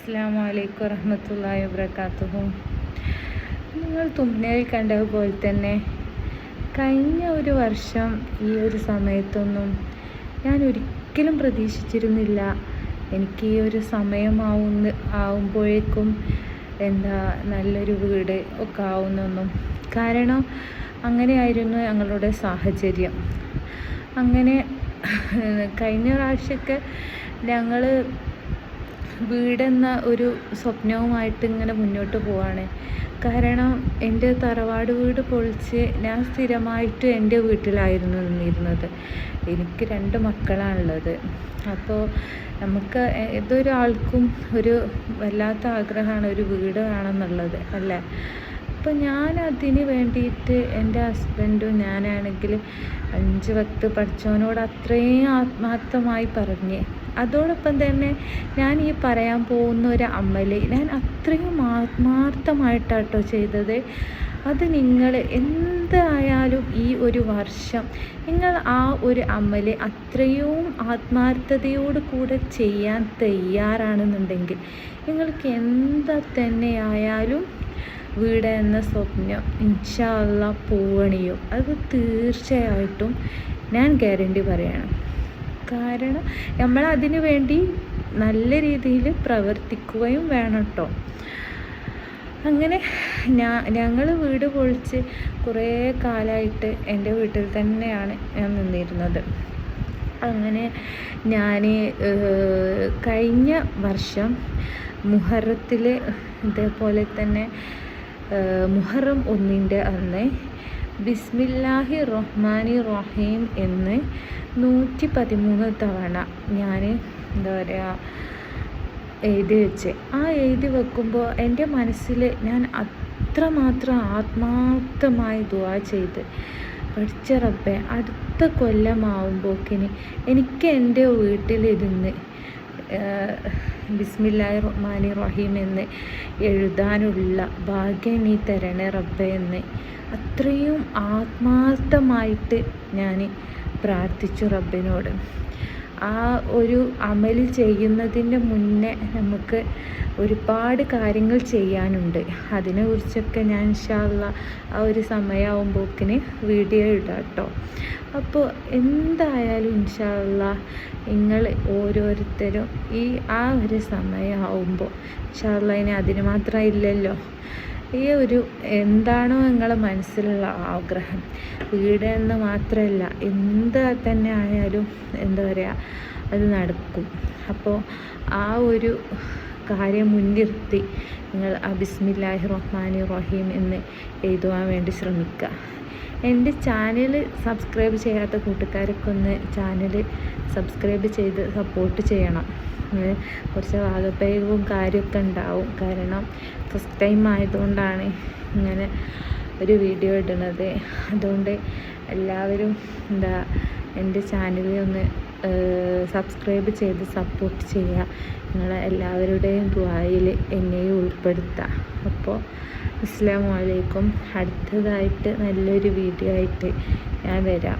അസ്സലാമു അലൈക്കും വറഹ്മത്തുള്ളാഹി വബറകാതുഹു. നിങ്ങൾ തുമ്പിനയിൽ കണ്ടതുപോലെ തന്നെ കഴിഞ്ഞ ഒരു വർഷം ഈ ഒരു സമയത്തൊന്നും ഞാൻ ഒരിക്കലും പ്രതീക്ഷിച്ചിരുന്നില്ല എനിക്ക് ഈ ഒരു ആവുമ്പോഴേക്കും നല്ലൊരു വീട് ഒക്കെ ആവുന്നൊന്നും. കാരണം അങ്ങനെയായിരുന്നു ഞങ്ങളുടെ സാഹചര്യം. അങ്ങനെ കഴിഞ്ഞ പ്രാവശ്യമൊക്കെ ഞങ്ങൾ വീടെന്ന ഒരു സ്വപ്നവുമായിട്ട് ഇങ്ങനെ മുന്നോട്ട് പോവാണ്. കാരണം എൻ്റെ തറവാട് വീട് പൊളിച്ച് ഞാൻ സ്ഥിരമായിട്ട് എൻ്റെ വീട്ടിലായിരുന്നു നിന്നിരുന്നത്. എനിക്ക് 2 മക്കളാണുള്ളത്. അപ്പോൾ നമുക്ക് ഏതൊരാൾക്കും ഒരു വല്ലാത്ത ആഗ്രഹമാണ് ഒരു വീട് വേണമെന്നുള്ളത് അല്ലേ. അപ്പോൾ ഞാൻ അതിന് വേണ്ടിയിട്ട് എൻ്റെ ഹസ്ബൻഡും ഞാനാണെങ്കിൽ 5 വക്ത് പഠിച്ചവനോട് അത്രയും ആത്മാർത്ഥമായി പറഞ്ഞ്, അതോടൊപ്പം തന്നെ ഞാൻ ഈ പറയാൻ പോകുന്ന ഒരു അമല് ഞാൻ അത്രയും ആത്മാർത്ഥമായിട്ടാട്ടോ ചെയ്തത്. അത് നിങ്ങൾ എന്തായാലും ഈ ഒരു വർഷം നിങ്ങൾ ആ ഒരു അമല് അത്രയും ആത്മാർത്ഥതയോട് കൂടെ ചെയ്യാൻ തയ്യാറാണെന്നുണ്ടെങ്കിൽ നിങ്ങൾക്ക് എന്താ തന്നെയായാലും വീട് എന്ന സ്വപ്നം ഇൻഷാ അല്ലാഹ് പൂവണിയും. അത് തീർച്ചയായിട്ടും ഞാൻ ഗ്യാരണ്ടി പറയണം. കാരണം നമ്മൾ അതിനു വേണ്ടി നല്ല രീതിയിൽ പ്രവർത്തിക്കുകയും വേണം കേട്ടോ. അങ്ങനെ ഞങ്ങൾ വീട് പൊളിച്ച് കുറേ കാലമായിട്ട് എൻ്റെ വീട്ടിൽ തന്നെയാണ് ഞാൻ നിന്നിരുന്നത്. അങ്ങനെ ഞാൻ കഴിഞ്ഞ വർഷം മുഹറത്തിൽ ഇതേപോലെ തന്നെ മുഹറം 1 അന്ന് ബിസ്മില്ലാഹി റഹ്മാനി റഹീം എന്ന് 113 തവണ ഞാൻ എഴുതി വെച്ച്. ആ എഴുതി വെക്കുമ്പോൾ എൻ്റെ മനസ്സിൽ ഞാൻ അത്രമാത്രം ആത്മാർത്ഥമായി ദുആ ചെയ്ത്, പഠിച്ച റബ്ബേ അടുത്ത കൊല്ലമാവുമ്പോക്കിന് എനിക്ക് എൻ്റെ വീട്ടിലിരുന്ന് ബിസ്മില്ലാഹി റഹ്മാനി റഹീം എന്ന് എഴുതാനുള്ള ഭാഗ്യം നീ തരണേ റബ്ബേ എന്ന് അത്രയും ആത്മാർത്ഥമായിട്ട് ഞാൻ പ്രാർത്ഥിച്ചു റബ്ബിനോട്. ആ ഒരു അമല് ചെയ്യുന്നതിൻ്റെ മുന്നേ നമുക്ക് ഒരുപാട് കാര്യങ്ങൾ ചെയ്യാനുണ്ട്. അതിനെക്കുറിച്ചൊക്കെ ഞാൻ ഇൻഷാ അല്ലാഹ് ആ ഒരു സമയമാകുമ്പോക്കിന് വീഡിയോ ഇടാം കേട്ടോ. അപ്പോൾ എന്തായാലും ഇൻഷാ അല്ലാഹ് നിങ്ങൾ ഓരോരുത്തരും ആ ഒരു സമയമാകുമ്പോൾ ഇൻഷാ അല്ലാഹ് ഇനി അതിന് മാത്രം ഇല്ലല്ലോ, ഈ ഒരു എന്താണോ നിങ്ങളെ മനസ്സിലുള്ള ആഗ്രഹം, വീട് എന്ന് മാത്രമല്ല എന്താ തന്നെ ആയാലും അത് നടക്കും. അപ്പോൾ ആ ഒരു കാര്യം മുൻനിർത്തി നിങ്ങൾ ബിസ്മില്ലാഹി റഹ്മാനി റഹീം എന്ന് എഴുതുവാൻ വേണ്ടി ശ്രമിക്കുക. എൻ്റെ ചാനൽ സബ്സ്ക്രൈബ് ചെയ്യാത്ത കൂട്ടുകാരൊക്കെ ഒന്ന് ചാനൽ സബ്സ്ക്രൈബ് ചെയ്ത് സപ്പോർട്ട് ചെയ്യണം. കുറച്ച് വാഗപ്പയവും കാര്യമൊക്കെ ഉണ്ടാവും. കാരണം ഫസ്റ്റ് ടൈം ആയതുകൊണ്ടാണ് ഇങ്ങനെ ഒരു വീഡിയോ ഇടുന്നത്. അതുകൊണ്ട് എല്ലാവരും എൻ്റെ ചാനലിൽ ഒന്ന് സബ്സ്ക്രൈബ് ചെയ്ത് സപ്പോർട്ട് ചെയ്യുക. നിങ്ങൾ എല്ലാവരുടെയും ദുആയിൽ എന്നെയും ഉൾപ്പെടുത്തുക. അപ്പോൾ അസ്സലാമു അലൈക്കും. അടുത്തതായിട്ട് നല്ലൊരു വീഡിയോ ആയിട്ട് ഞാൻ വരാം.